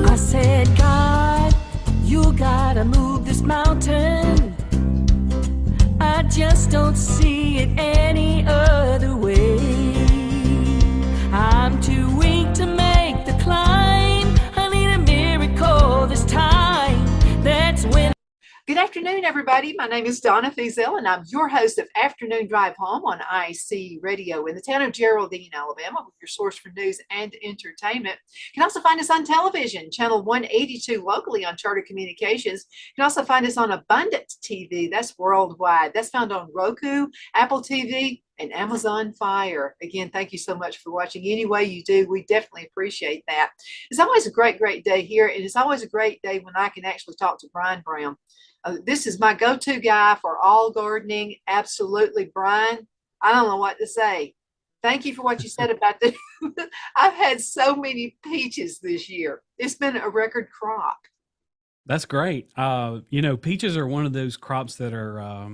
I said, God, you gotta move this mountain. I just don't see it any other way. I'm too weak to make the climb. I need a miracle this time. That's when. Good afternoon, everybody. My name is Donna Feazell, and I'm your host of Afternoon Drive Home on IC Radio in the town of Geraldine, Alabama, with your source for news and entertainment. You can also find us on television, channel 182 locally on Charter Communications. You can also find us on Abundant TV. That's worldwide. That's found on Roku, Apple TV, and Amazon Fire. Again, thank you so much for watching. Any way you do, we definitely appreciate that. It's always a great day here, and it's always a great day when I can actually talk to Brian Brown. This is my go-to guy for all gardening. Absolutely, Brian. I don't know what to say. Thank you for what you said about this. I've had so many peaches this year. It's been a record crop. That's great. You know, peaches are one of those crops that are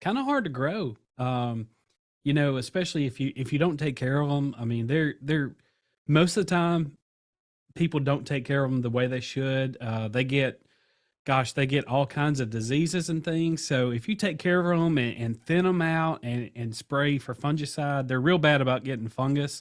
kind of hard to grow. You know, especially if you don't take care of them. I mean, they're most of the time people don't take care of them the way they should. They get all kinds of diseases and things. So if you take care of them and thin them out and spray for fungicide, they're real bad about getting fungus.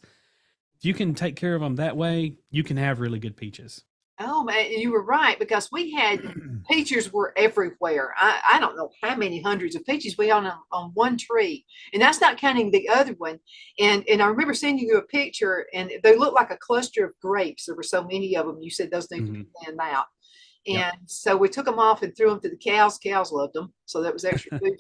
If you can take care of them that way, you can have really good peaches. Oh, man, you were right, because we had peaches were everywhere. I don't know how many hundreds of peaches we had on one tree, and that's not counting the other one. And I remember sending you a picture, and they looked like a cluster of grapes. There were so many of them. You said those need to be thinned out. And so we took them off and threw them to the cows. Cows loved them. So that was extra food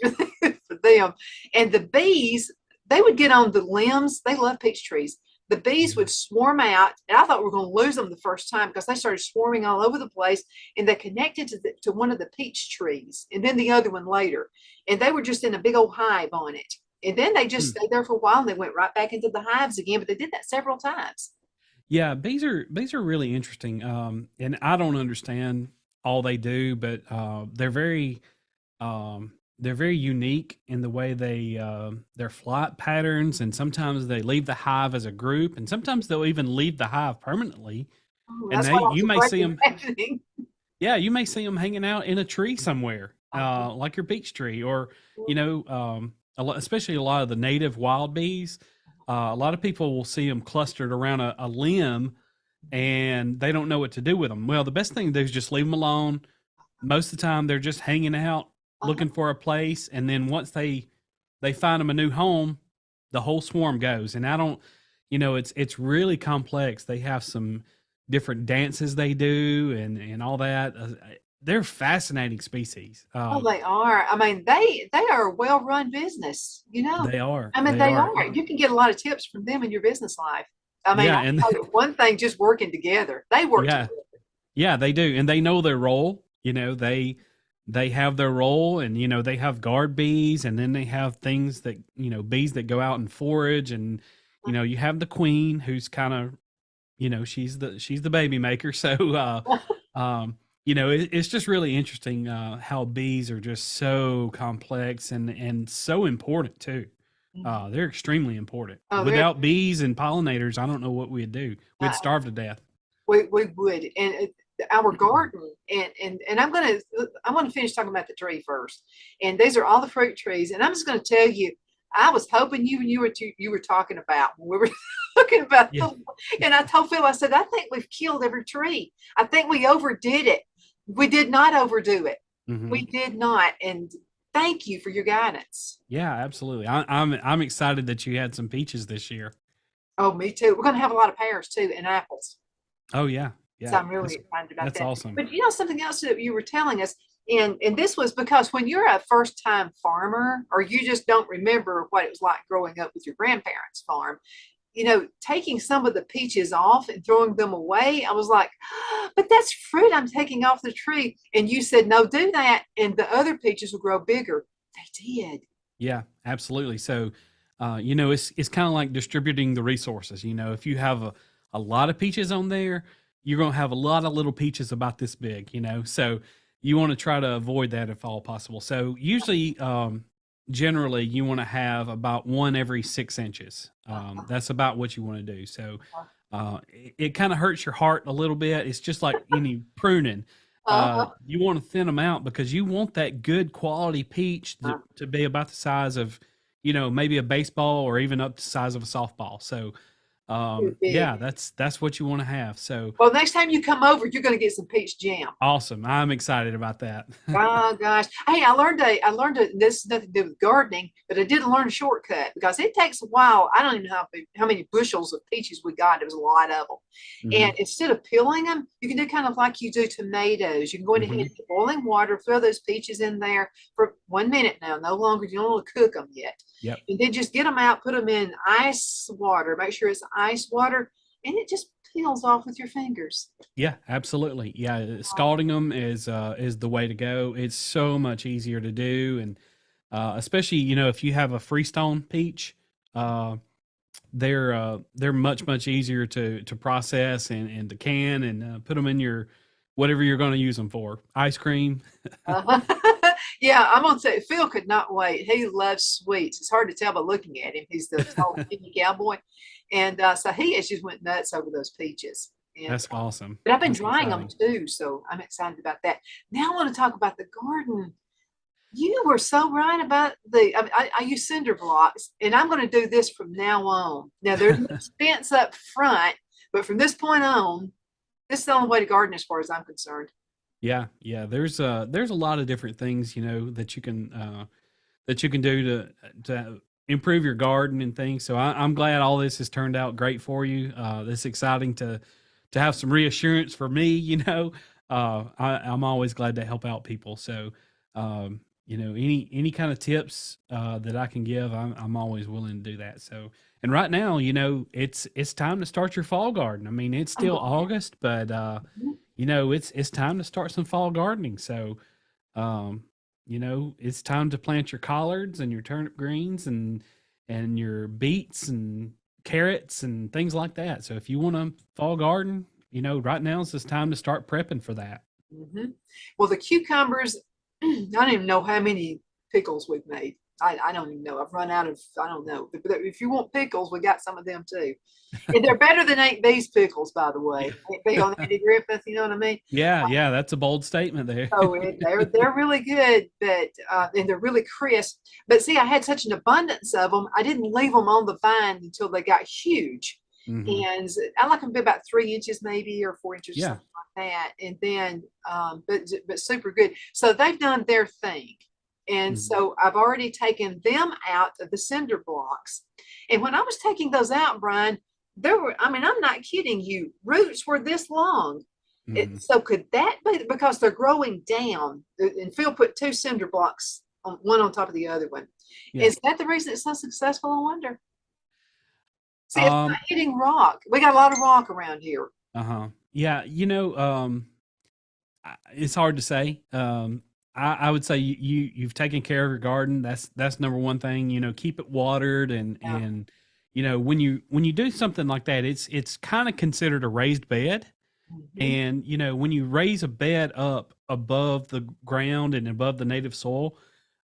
for them. And the bees, they would get on the limbs. They love peach trees. The bees would swarm out. And I thought we were going to lose them the first time, because they started swarming all over the place. And they connected to one of the peach trees, and then the other one later. And they were just in a big old hive on it. And then they just stayed there for a while, and they went right back into the hives again. But they did that several times. Yeah, bees are really interesting, and I don't understand all they do, but they're very unique in the way their flight patterns, and sometimes they leave the hive as a group, and sometimes they'll even leave the hive permanently. Oh, And you may see them. Yeah, you may see them hanging out in a tree somewhere, like your peach tree, or you know, especially a lot of the native wild bees. A lot of people will see them clustered around a limb, and they don't know what to do with them. Well, the best thing to do is just leave them alone. Most of the time, they're just hanging out, looking for a place, and then once they find them a new home, the whole swarm goes. And I don't, you know, it's really complex. They have some different dances they do, and all that. They're fascinating species. Oh, they are. I mean, they are a well-run business, you know. They are. I mean, they are. You can get a lot of tips from them in your business life. I mean, Yeah, one thing, just working together. They work together. Yeah, they do. And they know their role. You know, they have their role, and, you know, they have guard bees, and then they have things that, you know, bees that go out and forage. And, you know, you have the queen, who's kind of, you know, she's the baby maker. So, you know, it's just really interesting how bees are just so complex and so important too. They're extremely important. Without bees and pollinators, I don't know what we'd do. We'd starve to death. We would. And our garden, and I'm gonna finish talking about the tree first. And these are all the fruit trees. And I'm just gonna tell you, I was hoping you were talking about when we were talking about and I told Phil, I said, I think we've killed every tree. I think we overdid it. We did not overdo it. We did not. And thank you for your guidance. Yeah, absolutely. I'm excited that you had some peaches this year. Oh, me too. We're going to have a lot of pears too, and apples. Oh yeah. So I'm really excited about that. That's awesome. But you know, something else that you were telling us, and this was because when you're a first-time farmer, or you just don't remember what it was like growing up with your grandparents' farm, you know, taking some of the peaches off and throwing them away, I was like, but that's fruit I'm taking off the tree. And you said, no, do that, and the other peaches will grow bigger. They did. Yeah, absolutely. So, you know, it's kind of like distributing the resources. You know, if you have a lot of peaches on there, you're going to have a lot of little peaches about this big, you know, so you want to try to avoid that if all possible. So usually, generally you want to have about one every 6 inches. That's about what you want to do. So it kind of hurts your heart a little bit. It's just like any pruning. Uh-huh. You want to thin them out because you want that good quality peach to be about the size of, maybe a baseball or even up to the size of a softball. So Too big. yeah, that's what you want to have. So Well, next time you come over, you're going to get some peach jam. awesome. I'm excited about that. Oh gosh. Hey, I learned this has nothing to do with gardening, but I did learn a shortcut because it takes a while. I don't even know how many bushels of peaches we got. It was a lot of them. Mhm. And instead of peeling them, you can do kind of like you do tomatoes. You can go ahead Mhm. and boiling water, throw those peaches in there for 1 minute now, no longer. You don't want to cook them yet. Yep. And then just get them out, put them in ice water, make sure it's ice water, and it just peels off with your fingers. Yeah, absolutely. Yeah, scalding them is the way to go. It's so much easier to do, and especially if you have a freestone peach, uh, they're much easier to process and to can and put them in your whatever you're going to use them for. Ice cream. Uh-huh. Yeah, I'm gonna say Phil could not wait. He loves sweets. It's hard to tell by looking at him. He's the tall, skinny cowboy, and so he has just went nuts over those peaches. And That's awesome. but I've been That's drying them exciting. too, so I'm excited about that. Now I want to talk about the garden. You were so right about I use cinder blocks, and I'm going to do this from now on. Now there's no expense up front, but from this point on, this is the only way to garden as far as I'm concerned. Yeah, yeah. There's a lot of different things that you can do to improve your garden and things. So I'm glad all this has turned out great for you. It's exciting to have some reassurance for me. I'm always glad to help out people. So any kind of tips that I can give, I'm always willing to do that. So and right now, it's time to start your fall garden. I mean, it's still Oh, August, but mhm. it's time to start some fall gardening. So um, it's time to plant your collards and your turnip greens and your beets and carrots and things like that. So if you want to fall garden, right now is the time to start prepping for that. Mhm. Well, the cucumbers, I don't even know how many pickles we've made. I don't even know. I've run out of, I don't know. But if you want pickles, we got some of them too. And they're better than Aunt Bee's pickles, by the way. Aunt Bee on Andy Griffith, you know what I mean? Yeah, yeah, that's a bold statement there. So they're really good, but and they're really crisp. But see, I had such an abundance of them, I didn't leave them on the vine until they got huge. Hmm. And I like them to be about 3 inches, maybe, or 4 inches, Yeah. something like that. And then, but super good. So they've done their thing. And Mhm. so I've already taken them out of the cinder blocks. And when I was taking those out, Brian, there were, I mean, I'm not kidding you, roots were this long. Mhm. So could that be because they're growing down? And Phil put two cinder blocks on one on top of the other one. Yeah. Is that the reason it's so successful? I wonder. See, it's not Um, hitting rock. We got a lot of rock around here. uh-huh. Yeah, it's hard to say. I would say you've taken care of your garden. That's number one thing. Keep it watered Yeah. and when you do something like that, it's kind of considered a raised bed. Mhm. And when you raise a bed up above the ground and above the native soil,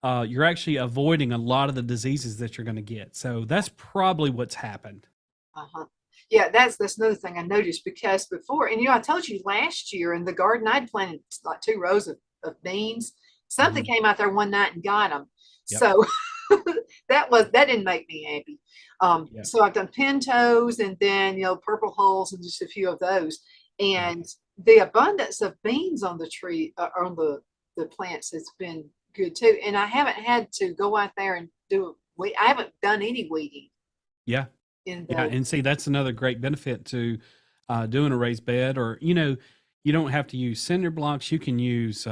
you're actually avoiding a lot of the diseases that you're going to get. So that's probably what's happened. Uh-huh. Yeah, that's another thing I noticed because before, and I told you last year in the garden, I'd planted like 2 rows of beans. Something Mhm. came out there one night and got them. Yep. So that didn't make me happy. Yep. So I've done pintos and then purple hulls and just a few of those. Yeah. And the abundance of beans on the tree on the plants has been good too. And I haven't had to go out there and do we I haven't done any weeding Yeah. in Yeah, those. and see, that's another great benefit to doing a raised bed, or you don't have to use cinder blocks. You can use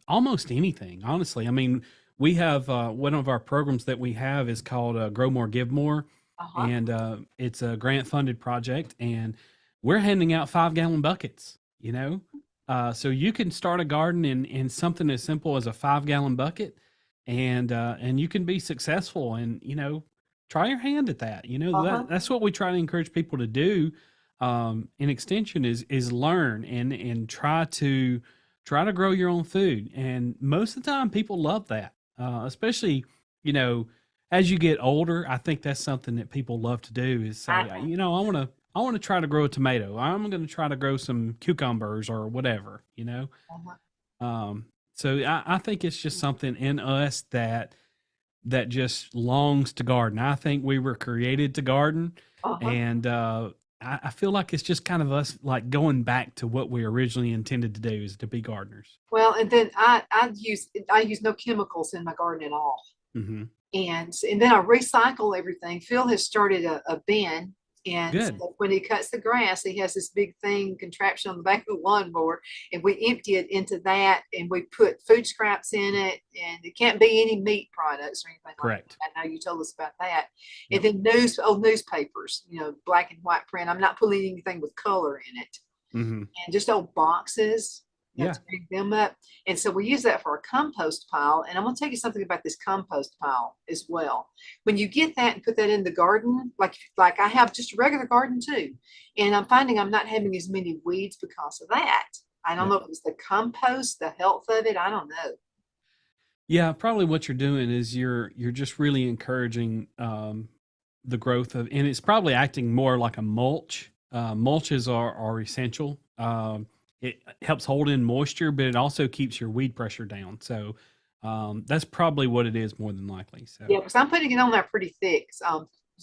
almost anything. Honestly, I mean, we have one of our programs that we have is called Grow More, Give More, Uh-huh. and it's a grant funded project, and we're handing out 5 gallon buckets. So you can start a garden in something as simple as a 5 gallon bucket, and you can be successful, and try your hand at that. Uh-huh. That's what we try to encourage people to do. In extension is learn and try to grow your own food. And most of the time, people love that, especially you know, as you get older, I think that's something that people love to do is say, you know, I want to try to grow a tomato. I'm going to try to grow some cucumbers or whatever, you know. So I think it's just something in us that just longs to garden. I think we were created to garden, and I feel like it's just kind of us like going back to what we originally intended to do, is to be gardeners. Well, and then I use no chemicals in my garden at all. Mm-hmm. And then I recycle everything. Phil has started a bin, and Good. so when he cuts the grass, he has this big thing contraption on the back of the lawnmower, and we empty it into that, and we put food scraps in it, and it can't be any meat products or anything. Correct. Like that. I know you told us about that. Yep. And then newspapers, you know, black and white print. I'm not putting anything with color in it. Mm-hmm. And just old boxes. Yeah. To bring them up. And so we use that for a compost pile. And I'm going to tell you something about this compost pile as well. When you get that and put that in the garden, like I have just a regular garden too, and I'm finding I'm not having as many weeds because of that. I don't know if it's the compost, the health of it. I don't know. Yeah, probably what you're doing is you're just really encouraging the growth of, and it's probably acting more like a mulch. Mulches are essential. It helps hold in moisture, but it also keeps your weed pressure down. So that's probably what it is more than likely. So yeah, because I'm putting it on there pretty thick.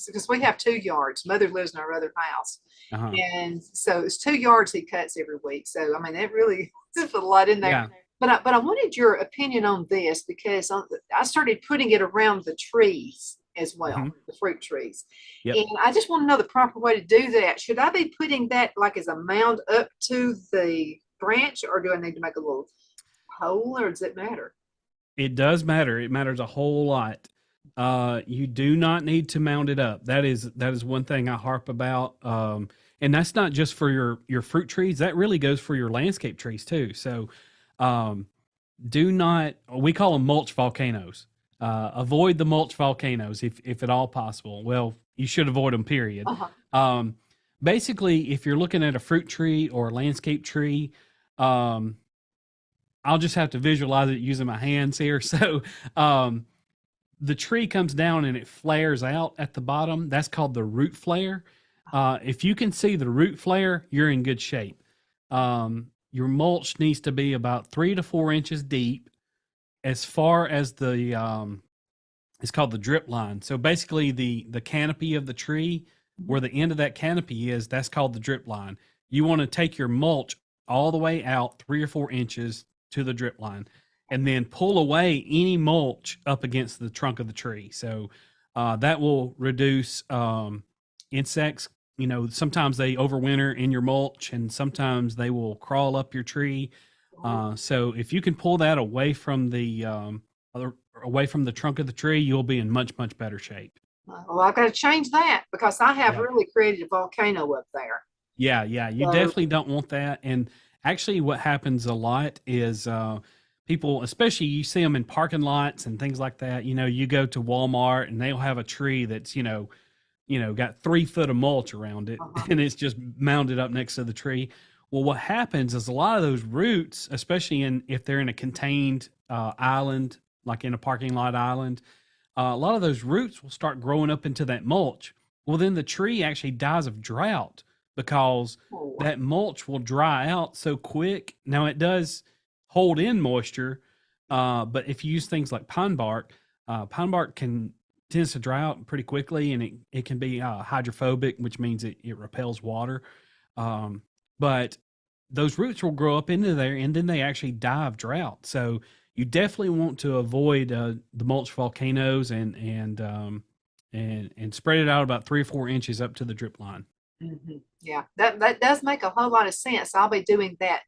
Because we have 2 yards. Mother lives in our other house. And so it's 2 yards he cuts every week. So, I mean, it really is a lot in there. Yeah. But I wanted your opinion on this because I started putting it around the trees as well, the fruit trees. Yep. And I just want to know the proper way to do that. Should I be putting that like as a mound up to the branch, or do I need to make a little hole, or does it matter? It does matter. It matters a whole lot. You do not need to mound it up. That is one thing I harp about. And that's not just for your fruit trees. That really goes for your landscape trees too. So do not, we call them mulch volcanoes. Avoid the mulch volcanoes if at all possible. Well, you should avoid them, period. Basically, if you're looking at a fruit tree or a landscape tree, I'll just have to visualize it using my hands here. So the tree comes down and it flares out at the bottom. That's called the root flare. If you can see the root flare, you're in good shape. Your mulch needs to be about 3 to 4 inches deep. As far as the it's called the drip line. So basically the canopy of the tree, where the end of that canopy is, that's called the drip line. You want to take your mulch all the way out 3 or 4 inches to the drip line, and then pull away any mulch up against the trunk of the tree. So that will reduce insects. You know, sometimes they overwinter in your mulch, and sometimes they will crawl up your tree. So if you can pull that away from the trunk of the tree, you'll be in much better shape. Well, I've got to change that because I have really created a volcano up there. Yeah, you definitely don't want that. And actually, what happens a lot is people, especially you see them in parking lots and things like that. You know, you go to Walmart and they'll have a tree that's got 3 foot of mulch around it, and it's just mounded up next to the tree. Well, what happens is a lot of those roots, especially if they're in a contained island, like in a parking lot island, a lot of those roots will start growing up into that mulch. Well, then the tree actually dies of drought because that mulch will dry out so quick. Now, it does hold in moisture, but if you use things like pine bark tends to dry out pretty quickly, and it can be hydrophobic, which means it repels water. But those roots will grow up into there, and then they actually die of drought. So you definitely want to avoid the mulch volcanoes and spread it out about 3 or 4 inches up to the drip line. Yeah, that does make a whole lot of sense. I'll be doing that.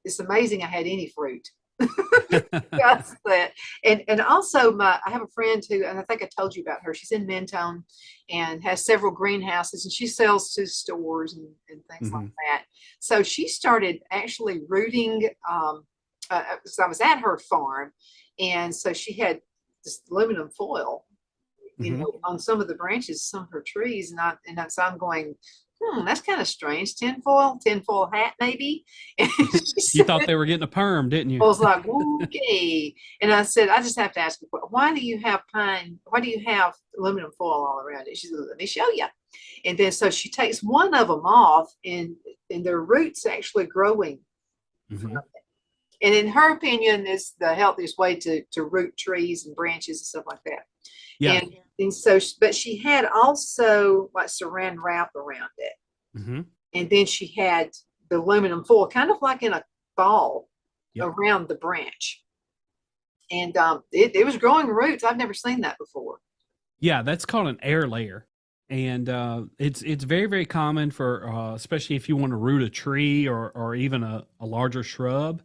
It's amazing I had any fruit. That's that. And also I have a friend who, and I think I told you about her, she's in Mentone and has several greenhouses, and she sells to stores and things like that. So she started actually rooting, so I was at her farm, and so she had this aluminum foil, you know, on some of the branches, some of her trees, and so I'm going, that's kind of strange. Tinfoil hat, maybe. And she You thought said, they were getting a perm, didn't I you? was like, okay. And I said, I just have to ask you, why do you have aluminum foil all around it? She said, let me show you. And then so she takes one of them off, and their roots actually growing from Mhm. it. And in her opinion, it's the healthiest way to root trees and branches and stuff like that. Yeah. And so, but she had also like saran wrap around it. Hmm. And then she had the aluminum foil kind of like in a ball Yep. around the branch. And it was growing roots. I've never seen that before. Yeah, that's called an air layer. And it's very, very common for especially if you want to root a tree or even a larger shrub.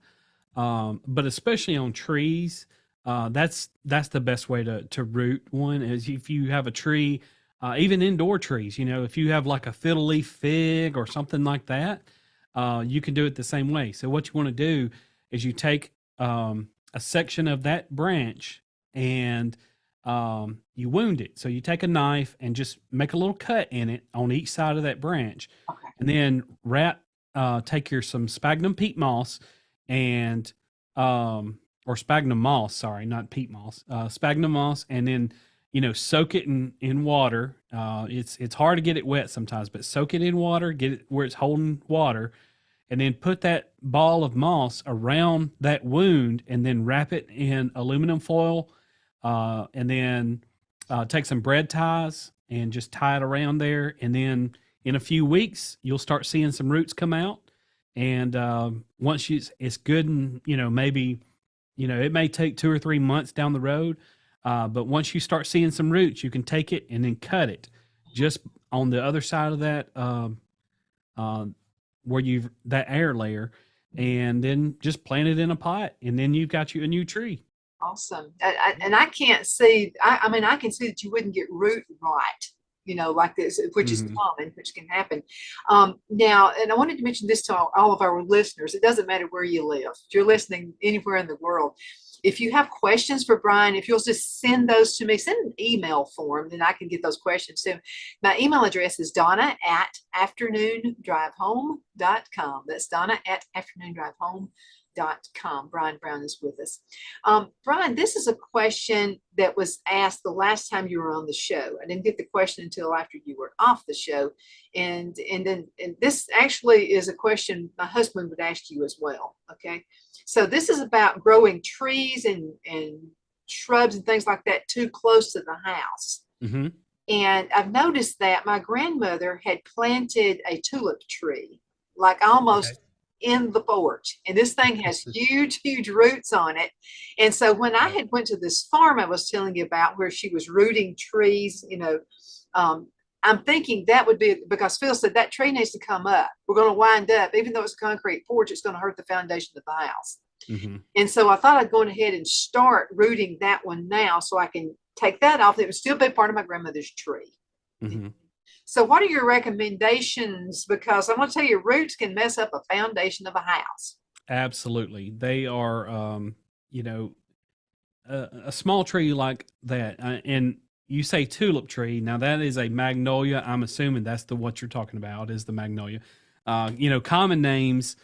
But especially on trees, that's the best way to root one is if you have a tree, even indoor trees. If you have like a fiddle leaf fig or something like that, you can do it the same way. So what you want to do is you take a section of that branch and you wound it. So you take a knife and just make a little cut in it on each side of that branch, Okay. and then take some sphagnum peat moss and or sphagnum moss, sorry, not peat moss, sphagnum moss, and then soak it in water. It's hard to get it wet sometimes, but soak it in water, get it where it's holding water, and then put that ball of moss around that wound, and then wrap it in aluminum foil, and then take some bread ties and just tie it around there, and then in a few weeks you'll start seeing some roots come out. And once it's good, and maybe it may take 2 or 3 months down the road, but once you start seeing some roots, you can take it and then cut it just on the other side of that where that air layer, and then just plant it in a pot, and then you've got you a new tree. Awesome. And I can't see, I mean, I can see that you wouldn't get root rot, like this, which is Mhm. common, which can happen. Now, and I wanted to mention this to all of our listeners. It doesn't matter where you live. If you're listening anywhere in the world, if you have questions for Brian, if you'll just send those to me, send an email form, then I can get those questions to him. My email address is donna@afternoondrivehome.com. That's donna@afternoondrivehome.com. Brian Brown is with us. Brian, this is a question that was asked the last time you were on the show. I didn't get the question until after you were off the show. And this actually is a question my husband would ask you as well. Okay. So this is about growing trees and shrubs and things like that too close to the house. Mm-hmm. And I've noticed that my grandmother had planted a tulip tree, like almost in the porch. And this thing has huge, huge roots on it. And so when I had went to this farm I was telling you about where she was rooting trees, I'm thinking that would be because Phil said that tree needs to come up. We're going to wind up, even though it's a concrete porch, it's going to hurt the foundation of the house. Mm-hmm. And so I thought I'd go ahead and start rooting that one now so I can take that off. It would still be part of my grandmother's tree. Mm-hmm. So what are your recommendations? Because I'm going to tell you, roots can mess up a foundation of a house. Absolutely. They are, a small tree like that. And you say tulip tree. Now that is a magnolia. I'm assuming that's what you're talking about is the magnolia. Common names,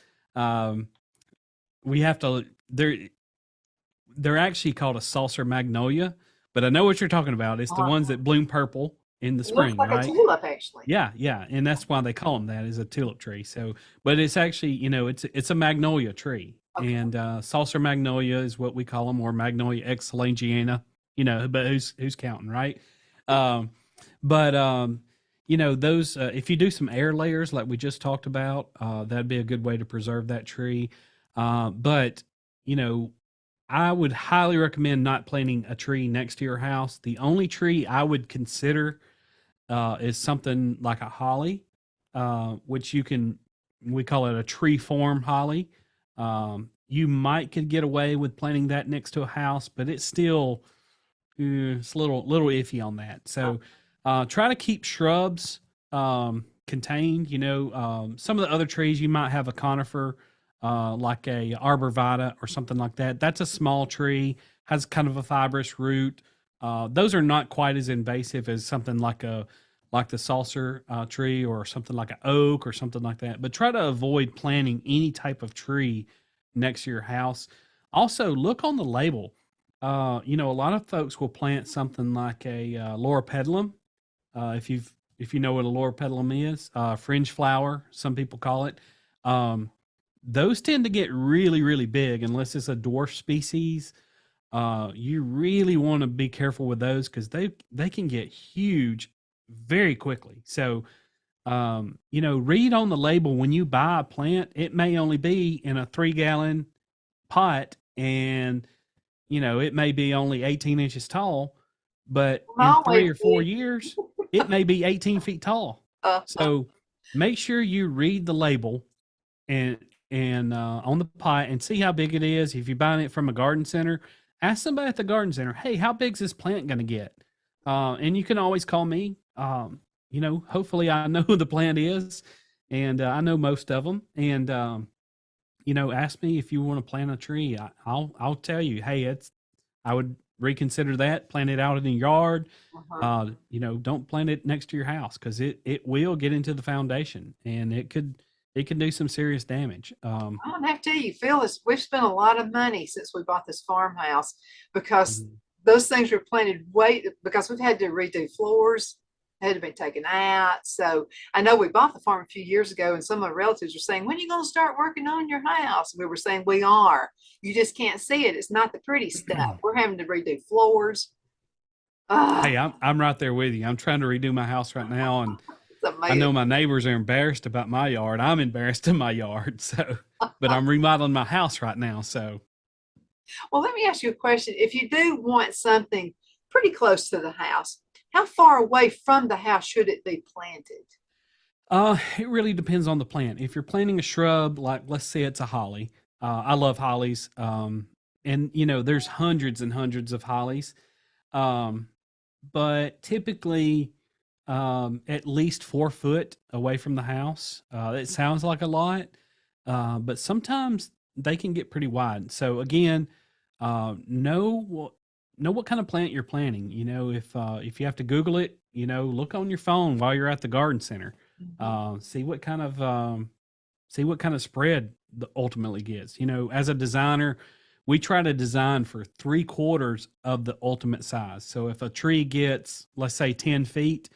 we have to, they're actually called a saucer magnolia, but I know what you're talking about. It's the ones that bloom purple in the spring, looks like right? a tulip, actually. Yeah. And that's why they call them that, is a tulip tree. So, but it's actually, it's a magnolia tree. Okay. And saucer magnolia is what we call them, or Magnolia exhalangiana, but who's counting, right? Those, if you do some air layers like we just talked about, that'd be a good way to preserve that tree. But I would highly recommend not planting a tree next to your house. The only tree I would consider is something like a holly, which we call it a tree form holly. You could get away with planting that next to a house, but it's still it's a little iffy on that. So try to keep shrubs contained. Some of the other trees you might have a conifer, like a arborvitae or something like that. That's a small tree, has kind of a fibrous root. Those are not quite as invasive as something like a like the saucer tree or something like an oak or something like that. But try to avoid planting any type of tree next to your house. Also, look on the label. A lot of folks will plant something like a loropetalum. If you know what a loropetalum is, fringe flower, some people call it. Those tend to get really, really big unless it's a dwarf species. You really want to be careful with those because they can get huge very quickly. So, read on the label when you buy a plant. It may only be in a 3-gallon pot, and it may be only 18 inches tall, but in 3 or 4 years, it may be 18 feet tall. So make sure you read the label and on the pot and see how big it is. If you're buying it from a garden center, ask somebody at the garden center, hey, how big is this plant going to get? And you can always call me. Hopefully I know who the plant is, and I know most of them. And, ask me if you want to plant a tree. I'll tell you, hey, I would reconsider that, plant it out in the yard. Don't plant it next to your house because it will get into the foundation and it can do some serious damage. I have to tell you, Phyllis, we've spent a lot of money since we bought this farmhouse because those things were planted because we've had to redo floors, had to be taken out. So I know we bought the farm a few years ago, and some of my relatives were saying, when are you going to start working on your house? And we were saying, we are. You just can't see it. It's not the pretty stuff. We're having to redo floors. Hey, I'm right there with you. I'm trying to redo my house right now, and I know my neighbors are embarrassed about my yard. I'm embarrassed in my yard. So, but I'm remodeling my house right now. So, well, let me ask you a question. If you do want something pretty close to the house, how far away from the house should it be planted? It really depends on the plant. If you're planting a shrub, like let's say it's a holly, I love hollies. And there's hundreds and hundreds of hollies. But typically, at least 4 foot away from the house. It sounds like a lot, but sometimes they can get pretty wide. So again, know what kind of plant you're planting. If you have to Google it, look on your phone while you're at the garden center. See what kind of spread ultimately gets. As a designer, we try to design for 3/4 of the ultimate size. So if a tree gets, let's say, 10 feet,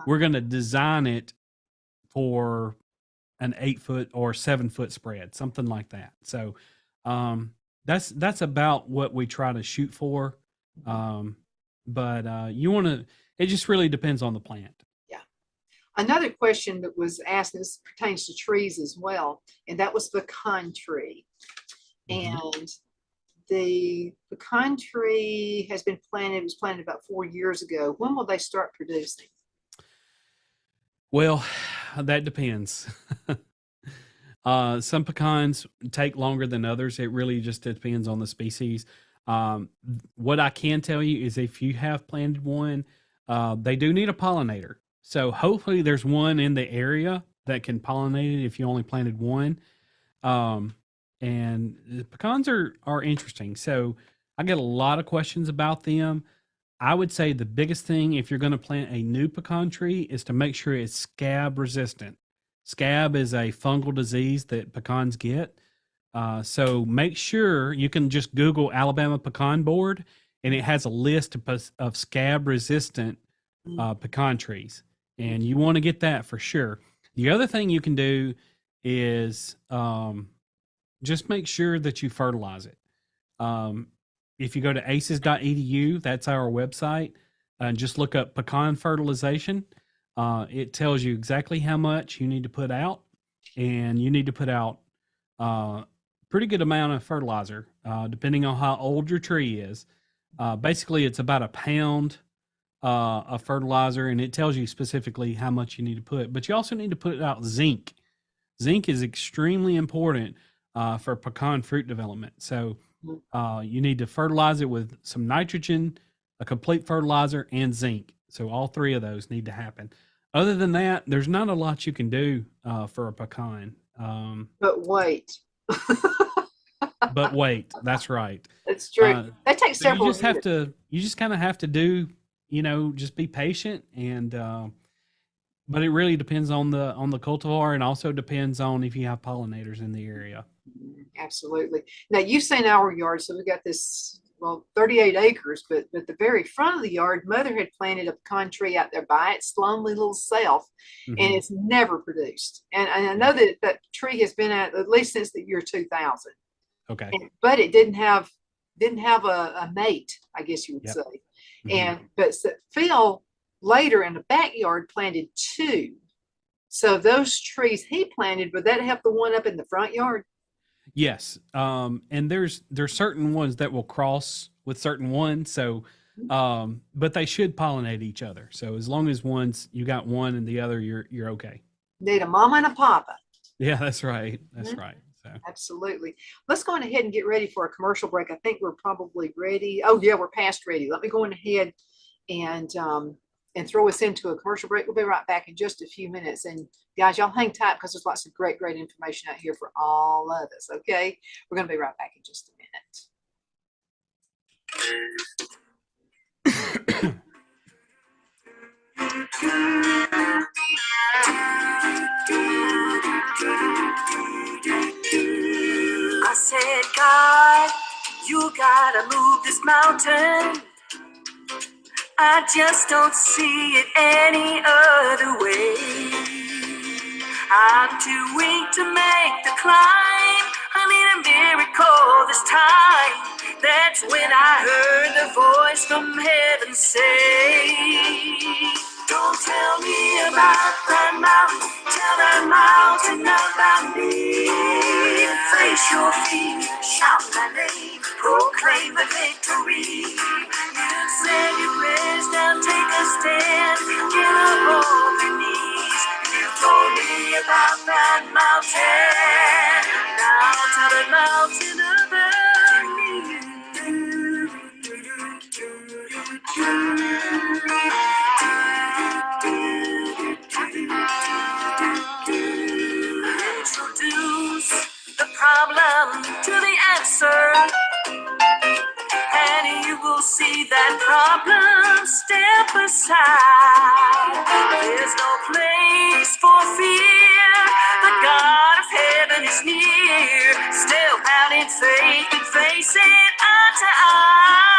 we're going to design it for an 8 foot or 7 foot spread, something like that. So that's about what we try to shoot for. But it just really depends on the plant. Yeah. Another question that was asked, this pertains to trees as well, and that was pecan tree. And the pecan tree was planted about 4 years ago. When will they start producing? Well, that depends. Some pecans take longer than others. It really just depends on the species. What I can tell you is if you have planted one, they do need a pollinator. So hopefully there's one in the area that can pollinate it if you only planted one. And the pecans are interesting. So I get a lot of questions about them. I would say the biggest thing if you're going to plant a new pecan tree is to make sure it's scab resistant. Scab is a fungal disease that pecans get. So make sure you can just Google Alabama pecan board, and it has a list of scab resistant pecan trees. And you want to get that for sure. The other thing you can do is just make sure that you fertilize it. If you go to aces.edu, that's our website, and just look up pecan fertilization. It tells you exactly how much you need to put out, and you need to put out pretty good amount of fertilizer, depending on how old your tree is. Basically, it's about a pound of fertilizer, and it tells you specifically how much you need to put. But you also need to put out zinc. Zinc is extremely important for pecan fruit development. So you need to fertilize it with some nitrogen, a complete fertilizer, and zinc. So all three of those need to happen. Other than that, there's not a lot you can do for a pecan. But wait. But wait, that's right. That's true. That takes so several you just kind of have to do, just be patient. And But it really depends on the cultivar, and also depends on if you have pollinators in the area. Absolutely. Now you've seen our yard, so we got this 38 acres, but the very front of the yard, Mother had planted a pecan tree out there by its lonely little self, and it's never produced. And I know that tree has been at least since the year 2000. Okay. But it didn't have a mate, I guess you would say. But Phil later in the backyard planted 2. So those trees he planted, would that help the one up in the front yard? Yes. And there's certain ones that will cross with certain ones. So, but they should pollinate each other. So as long as you got one and the other, you're okay. Need a mama and a papa. Yeah, that's right. That's right. So. Absolutely. Let's go on ahead and get ready for a commercial break. I think we're probably ready. Oh yeah, we're past ready. Let me go on ahead and throw us into a commercial break. We'll be right back in just a few minutes. And guys, y'all hang tight because there's lots of great information out here for all of us. Okay, we're going to be right back in just a minute. I said, God, you gotta move this mountain. I just don't see it any other way. I'm too weak to make the climb. I need a miracle this time. That's when I heard the voice from heaven say, don't tell me about that mountain, tell that mountain about me. Face your feet, shout my name, proclaim the victory. You said your prayers, now take a stand, get up on your knees. You told me about that mountain, now tell that mountain about me. Introduce the problem to the answer, and you will see that problem step aside. There's no place for fear, the God of heaven is near. Step out in faith and face it eye to eye.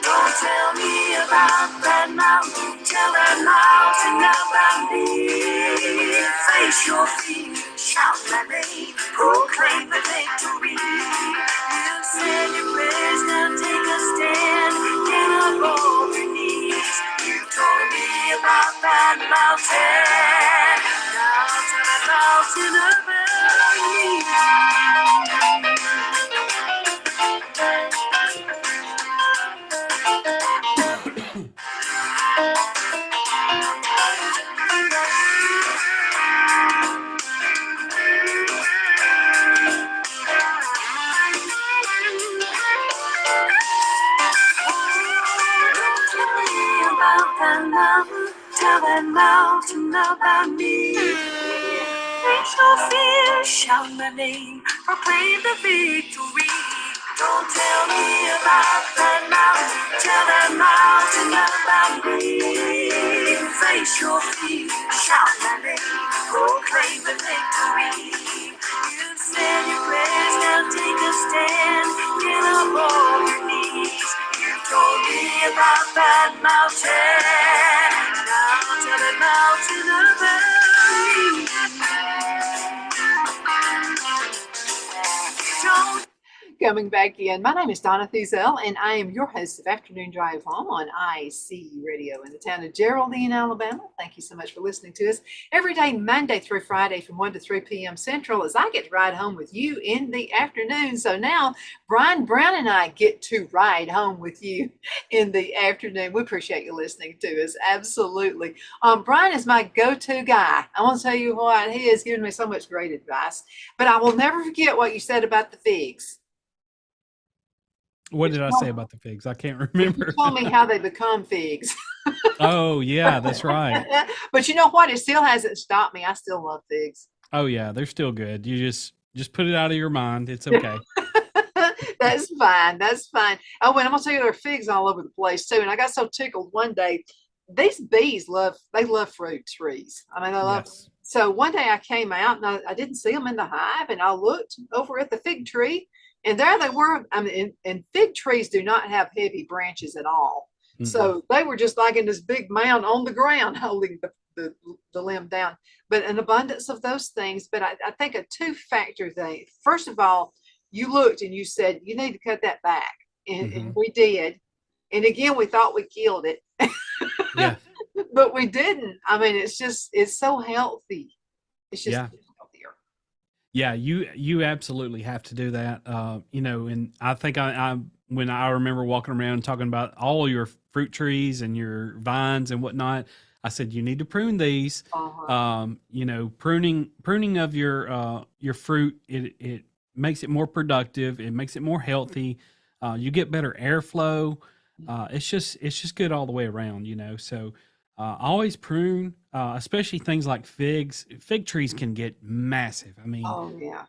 Don't tell me about that mountain, tell that mountain about me. Face your fear, shout my name, proclaim the victory. You said your prayers, now take a stand, get up on your knees. You told me about that mountain, now tell that mountain about me. Tell that mountain about me. Face no fear, shout my name, proclaim the victory. Don't tell me about that mountain, tell that mountain about me. Face your fear, shout my name, proclaim the victory. You said your prayers, now take a stand, get up on your knees. You told me about that mountain, now tell that mountain about me. Don't Coming back in. My name is Donna Thiesel, and I am your host of Afternoon Drive Home on IC Radio in the town of Geraldine, Alabama. Thank you so much for listening to us every day, Monday through Friday from 1 to 3 p.m. Central, as I get to ride home with you in the afternoon. So now Brian Brown and I get to ride home with you in the afternoon. We appreciate you listening to us. Absolutely. Brian is my go-to guy. I want to tell you what, he has given me so much great advice, but I will never forget what you said about the figs. What did I say about the figs? I can't remember. You told me how they become figs. Oh, yeah, that's right. But you know what? It still hasn't stopped me. I still love figs. Oh, yeah, they're still good. You just put it out of your mind. It's okay. That's fine. That's fine. Oh, and I'm going to tell you, there are figs all over the place, too. And I got so tickled one day. these bees love fruit trees. I mean, they love. Yes. So one day I came out and I didn't see them in the hive, and I looked over at the fig tree, and there they were. I mean, and fig trees do not have heavy branches at all. Mm-mm. So they were just like in this big mound on the ground holding the limb down. But an abundance of those things. But I think a two-factor thing. First of all, you looked and you said, you need to cut that back. And we did. And again, we thought we killed it. Yeah. But we didn't. I mean, it's so healthy. It's just healthier. Yeah, you absolutely have to do that. And I think when I remember walking around and talking about all your fruit trees and your vines and whatnot, I said you need to prune these. Pruning of your fruit, it makes it more productive. It makes it more healthy. You get better airflow. It's just good all the way around. So always prune, especially things like figs. Fig trees can get massive. I mean,